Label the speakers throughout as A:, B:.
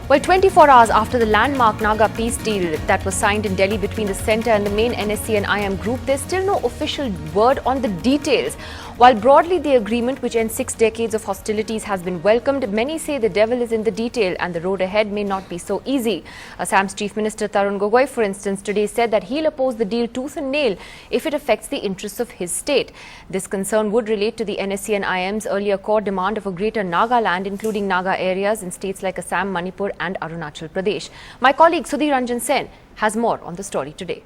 A: Well, 24 hours after the landmark Naga peace deal that was signed in Delhi between the centre and the main NSCN-IM group, there's still no official word on the details. While broadly the agreement, which ends 6 decades of hostilities, has been welcomed, many say the devil is in the detail and the road ahead may not be so easy. Assam's Chief Minister Tarun Gogoi, for instance, today said that he'll oppose the deal tooth and nail if it affects the interests of his state. This concern would relate to the NSCN-IM's earlier core demand of a greater Naga land, including Naga areas in states like Assam, Manipur and Arunachal Pradesh. My colleague Sudhir Ranjan Sen has more on the story today.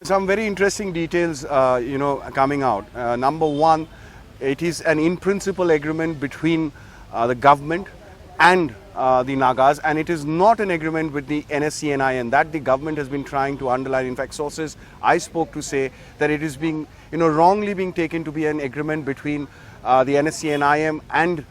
B: Some very interesting details, coming out. Number one, it is an in-principle agreement between the government and the Nagas, and it is not an agreement with the NSCN-IM that the government has been trying to underline. In fact, sources I spoke to say that it is being, wrongly being taken to be an agreement between the NSCN-IM and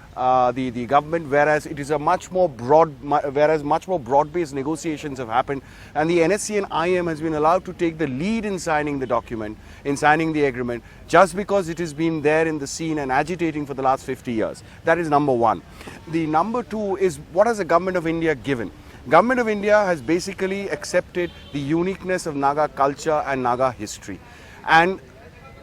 B: the government, whereas it is a much more broad-based negotiations have happened, and the NSCN-IM has been allowed to take the lead in signing the document, in signing the agreement, just because it has been there in the scene and agitating for the last 50 years. That is number one. The number two is, what has the Government of India given? Government of India has basically accepted the uniqueness of Naga culture and Naga history, and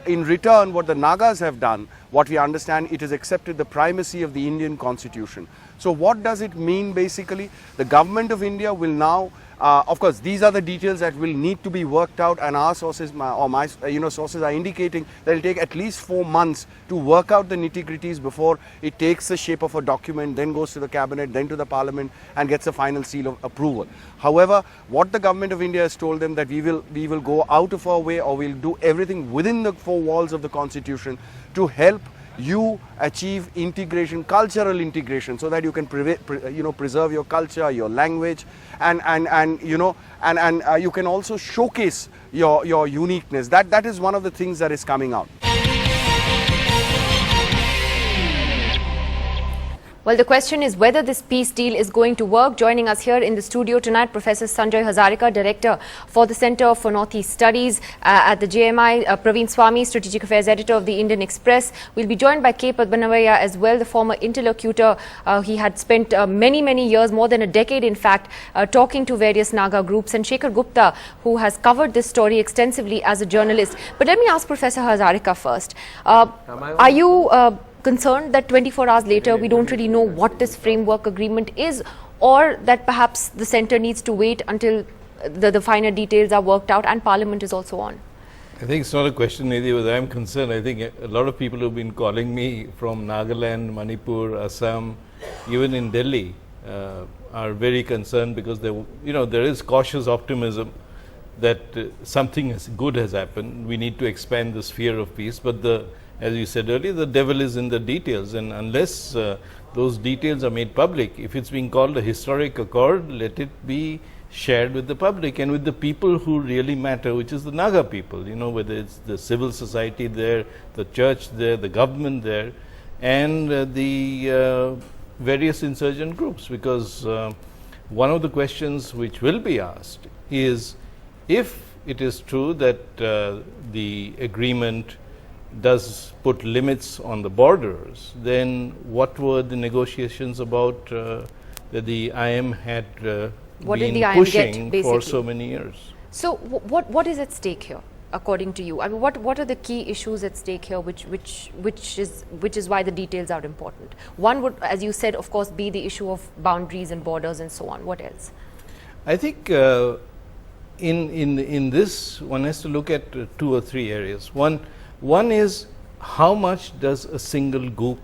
B: in return, what the Nagas have done, what we understand, it has accepted the primacy of the Indian constitution. So what does it mean basically? The Government of India will now, of course, these are the details that will need to be worked out, and our sources, my sources are indicating that it will take at least 4 months to work out the nitty-gritties before it takes the shape of a document, then goes to the cabinet, then to the parliament and gets a final seal of approval. However, what the Government of India has told them, that we will go out of our way, or we'll do everything within the 4 walls of the constitution to help you achieve integration, cultural integration, so that you can preserve your culture, your language, and you can also showcase your uniqueness. That is one of the things that is coming out.
A: Well, the question is whether this peace deal is going to work. Joining us here in the studio tonight, Professor Sanjay Hazarika, Director for the Centre for Northeast Studies at the JMI, Praveen Swami, Strategic Affairs Editor of the Indian Express. We'll be joined by K. Padmanabhaiah as well, the former interlocutor. He had spent many years, more than a decade in fact, talking to various Naga groups, and Shekhar Gupta, who has covered this story extensively as a journalist. But let me ask Professor Hazarika first. Are you concerned that 24 hours later we don't really know what this framework agreement is, or that perhaps the centre needs to wait until the finer details are worked out and Parliament is also on?
C: I think it's not a question, Nidhi, whether I'm concerned. I think a lot of people who've been calling me from Nagaland, Manipur, Assam, even in Delhi, are very concerned, because there is cautious optimism that something good has happened. We need to expand the sphere of peace, but as you said earlier, the devil is in the details, and unless those details are made public, if it's being called a historic accord, let it be shared with the public and with the people who really matter, which is the Naga people, whether it's the civil society there, the church there, the government there, and the various insurgent groups. Because one of the questions which will be asked is, if it is true that the agreement does put limits on the borders, then what were the negotiations about that the IM had been pushing for so many years? So
A: what is at stake here, according to you? I mean, what are the key issues at stake here, which is why the details are important? One would, as you said, of course, be the issue of boundaries and borders and so on. What else?
C: I think in this, one has to look at 2 or 3 areas. One is, how much does a single group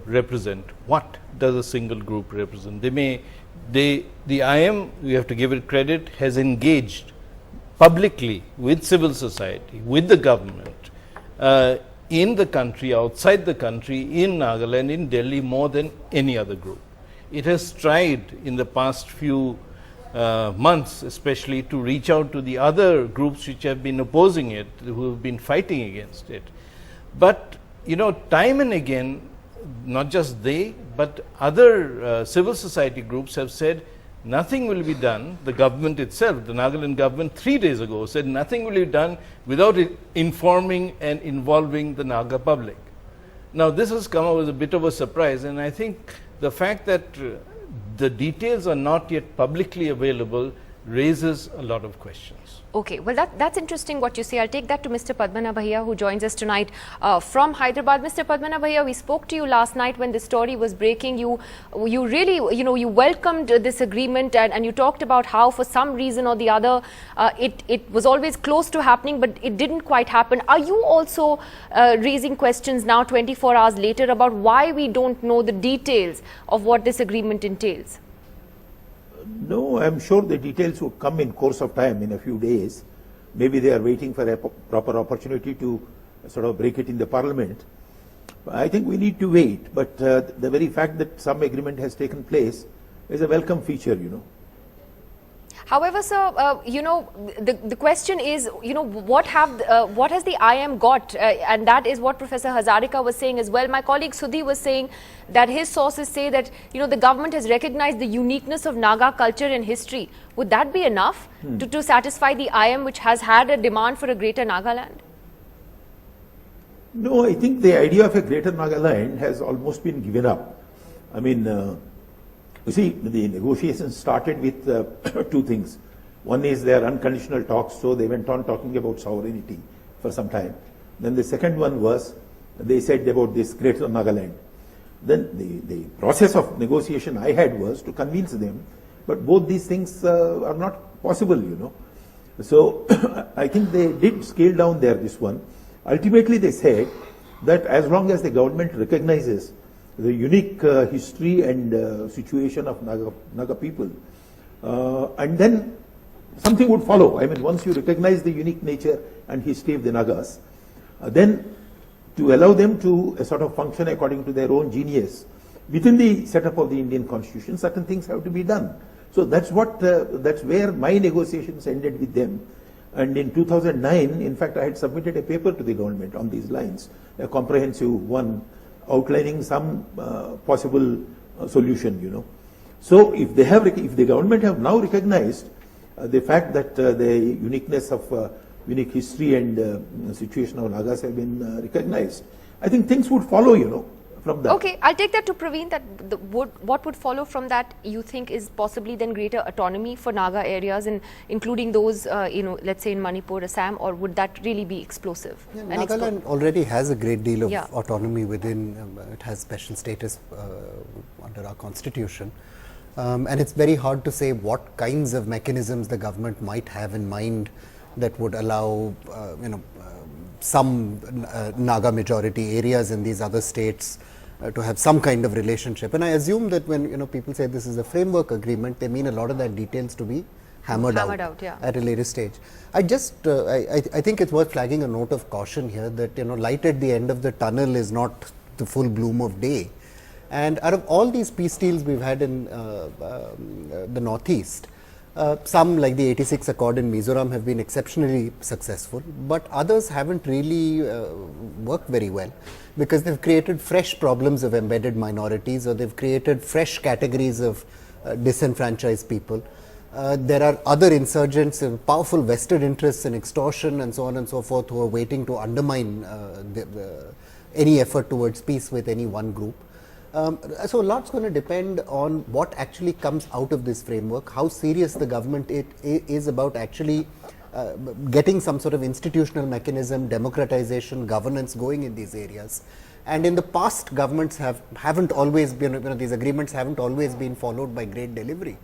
C: represent? What does a single group represent? The IM, we have to give it credit, has engaged publicly with civil society, with the government, in the country, outside the country, in Nagaland, in Delhi, more than any other group. It has tried in the past few months especially to reach out to the other groups which have been opposing it, who have been fighting against it. But time and again, not just they, but other civil society groups have said nothing will be done. The government itself, the Nagaland government 3 days ago said nothing will be done without informing and involving the Naga public. Now this has come out as a bit of a surprise, and I think the fact that the details are not yet publicly available raises a lot of questions.
A: Okay, well that's interesting what you say. I'll take that to Mr. Padmana Bhaiya, who joins us tonight from Hyderabad. Mr. Padmana Bhaiya, we spoke to you last night when the story was breaking. You really, you welcomed this agreement, and you talked about how for some reason or the other it was always close to happening, but it didn't quite happen. Are you also raising questions now 24 hours later about why we don't know the details of what this agreement entails?
D: No, I'm sure the details would come in course of time, in a few days. Maybe they are waiting for a proper opportunity to sort of break it in the parliament. I think we need to wait, but the very fact that some agreement has taken place is a welcome feature,
A: However, sir, the question is, what has the IM got? And that is what Professor Hazarika was saying as well. My colleague Sudhi was saying that his sources say that, the government has recognized the uniqueness of Naga culture and history. Would that be enough to satisfy the IM, which has had a demand for a greater Nagaland?
D: No, I think the idea of a greater Nagaland has almost been given up. I mean, you see, the negotiations started with two things. One is their unconditional talks, so they went on talking about sovereignty for some time. Then the second one was, they said about this greater Nagaland. Then the process of negotiation I had was to convince them, but both these things are not possible, So I think they did scale down this one. Ultimately, they said that as long as the government recognizes the unique history and situation of Naga people, and then something would follow. I mean, once you recognize the unique nature and history of the Nagas, then to allow them to sort of function according to their own genius within the setup of the Indian Constitution, certain things have to be done. So that's where my negotiations ended with them. And in 2009, in fact, I had submitted a paper to the government on these lines, a comprehensive one, outlining some possible solution, So if the government have now recognized the fact that the uniqueness of unique history and situation of Nagas have been recognized, I think things would follow, from that.
A: Okay, I'll take that to Praveen, that what would follow from that you think is possibly then greater autonomy for Naga areas, and including those, let's say in Manipur, Assam, or would that really be explosive?
E: Yeah, Nagaland already has a great deal of autonomy within, it has special status under our constitution. And it's very hard to say what kinds of mechanisms the government might have in mind that would allow, some Naga majority areas in these other states to have some kind of relationship. And I assume that when people say this is a framework agreement, they mean a lot of that details to be hammered out at a later stage. I think it's worth flagging a note of caution here that light at the end of the tunnel is not the full bloom of day. And out of all these peace deals we've had in the Northeast, some like the 86 Accord in Mizoram have been exceptionally successful, but others haven't really worked very well because they've created fresh problems of embedded minorities, or they've created fresh categories of disenfranchised people. There are other insurgents and powerful vested interests in extortion and so on and so forth who are waiting to undermine any effort towards peace with any one group. So a lot's going to depend on what actually comes out of this framework, how serious the government is about actually getting some sort of institutional mechanism, democratization, governance going in these areas. And in the past, governments haven't always been, these agreements haven't always been followed by great delivery.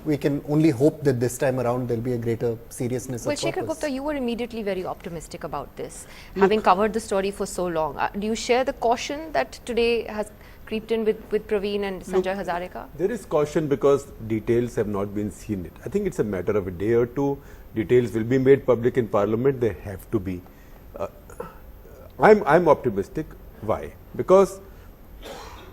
E: We can only hope that this time around there'll be a greater seriousness of purpose.
A: Shekhar Gupta, you were immediately very optimistic about this, having covered the story for so long. Do you share the caution that today has creeped in with Praveen and Sanjay Hazarika?
F: There is caution because details have not been seen. I think it's a matter of a day or two. Details will be made public in Parliament. They have to be. I'm optimistic. Why? Because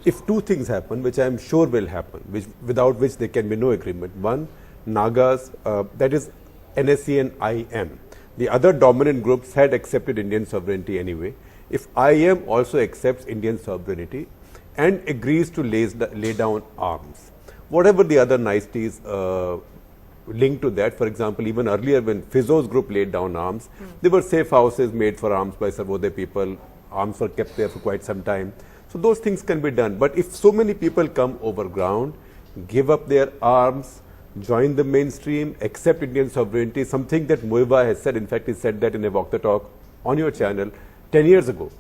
F: if two things happen, which I am sure will happen, without which there can be no agreement. One, Nagas, that is NSCN-IM. The other dominant groups had accepted Indian sovereignty anyway. If IM also accepts Indian sovereignty and agrees to lay down arms, whatever the other niceties linked to that, for example, even earlier when Fizo's group laid down arms, there were safe houses made for arms by Sarvodaya people. Arms were kept there for quite some time. So those things can be done. But if so many people come over ground, give up their arms, join the mainstream, accept Indian sovereignty, something that Muiva has said. In fact, he said that in a Walk the Talk on your channel 10 years ago.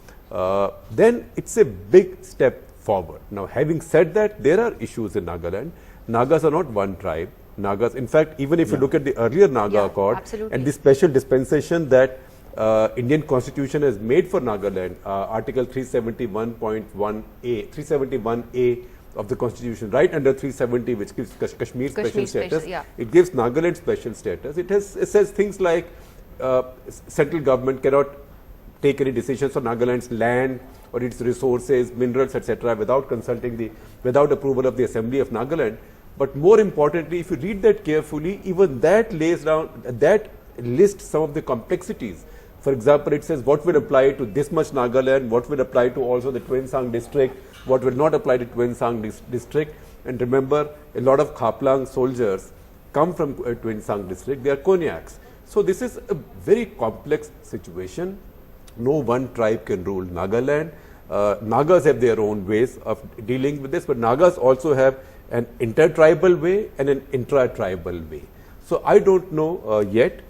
F: Then it's a big step forward. Now, having said that, there are issues in Nagaland. Nagas are not one tribe. Nagas, in fact, even if you look at the earlier Naga Accord and the special dispensation that Indian Constitution has made for Nagaland, Article 371.1A, 371A of the Constitution, right under 370, which gives Kashmir special status. It gives Nagaland special status. It says things like central government cannot take any decisions on Nagaland's land or its resources, minerals, etc., without approval of the Assembly of Nagaland. But more importantly, if you read that carefully, even that lays down, that lists some of the complexities. For example, it says what will apply to this much Nagaland, what will apply to also the Tuensang district, what will not apply to Tuensang district. And remember, a lot of Khaplang soldiers come from Tuensang district, they are Konyaks. So this is a very complex situation. No one tribe can rule Nagaland. Nagas have their own ways of dealing with this, but Nagas also have an intertribal way and an intra-tribal way. So I don't know yet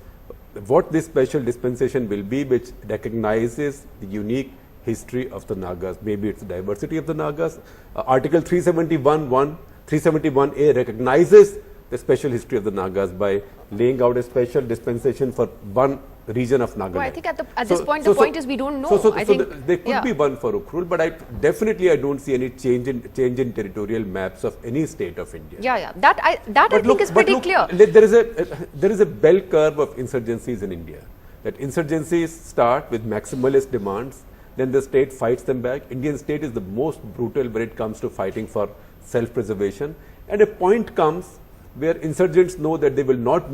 F: what this special dispensation will be, which recognizes the unique history of the Nagas. Maybe it's the diversity of the Nagas. Article 371A recognizes the special history of the Nagas by laying out a special dispensation for one region of Nagaland.
A: Well, I think at this point, the point is we don't know.
F: There could be one for Ukhrul, but I don't see any change in territorial maps of any state of India.
A: That I think is pretty clear.
F: There is a bell curve of insurgencies in India. That insurgencies start with maximalist demands, then the state fights them back. Indian state is the most brutal when it comes to fighting for self-preservation, and a point comes where insurgents know that they will not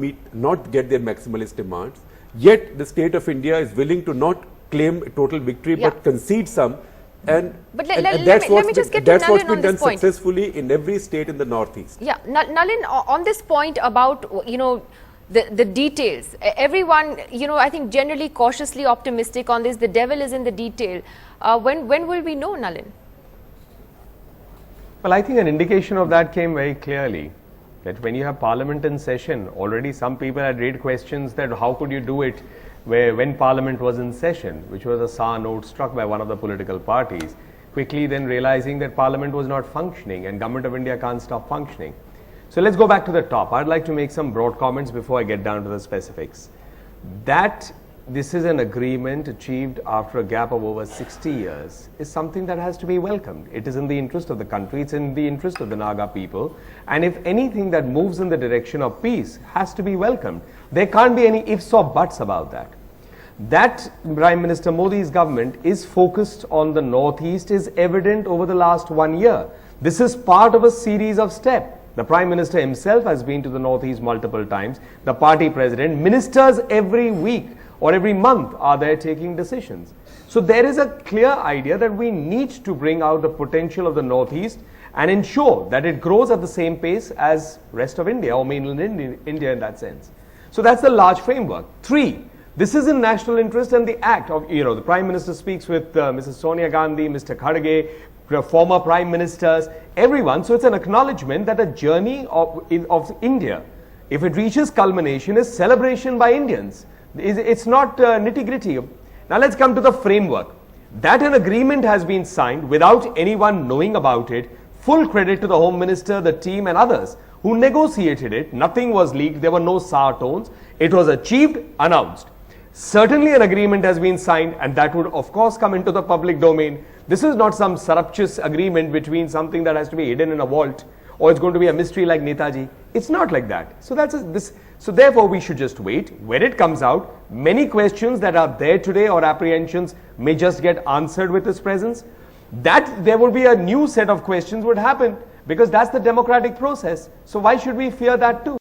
F: get their maximalist demands. Yet the state of India is willing to not claim a total victory but concede some, and that's what's been done successfully in every state in the northeast.
A: Nalin, on this point about the details, everyone I think generally cautiously optimistic on this. The devil is in the detail. When will we know, Nalin?
G: Well, I think an indication of that came very clearly. That when you have Parliament in session, already some people had raised questions that how could you do it when Parliament was in session, which was a sour note struck by one of the political parties, quickly then realizing that Parliament was not functioning and Government of India can't stop functioning. So let's go back to the top. I'd like to make some broad comments before I get down to the specifics. That this is an agreement achieved after a gap of over 60 years is something that has to be welcomed. It is in the interest of the country, it's in the interest of the Naga people, and if anything that moves in the direction of peace has to be welcomed. There can't be any ifs or buts about that. That Prime Minister Modi's government is focused on the Northeast is evident over the last 1 year. This is part of a series of steps. The Prime Minister himself has been to the Northeast multiple times. The party president, ministers every week or every month are there taking decisions. So there is a clear idea that we need to bring out the potential of the Northeast and ensure that it grows at the same pace as rest of India or mainland India in that sense. So that's the large framework. 3, this is in national interest, and the act of, the Prime Minister speaks with Mrs. Sonia Gandhi, Mr. Kharge, former Prime Ministers, everyone. So it's an acknowledgement that a journey of India, if it reaches culmination, is celebration by Indians. It's not nitty-gritty. Now let's come to the framework. That an agreement has been signed without anyone knowing about it. Full credit to the Home Minister, the team and others who negotiated it. Nothing was leaked. There were no sour tones. It was achieved, announced. Certainly an agreement has been signed, and that would of course come into the public domain. This is not some surreptitious agreement between something that has to be hidden in a vault, or it's going to be a mystery like Netaji. It's not like that. So therefore we should just wait. When it comes out, many questions that are there today or apprehensions may just get answered with his presence. That there will be a new set of questions would happen, because that's the democratic process. So why should we fear that too?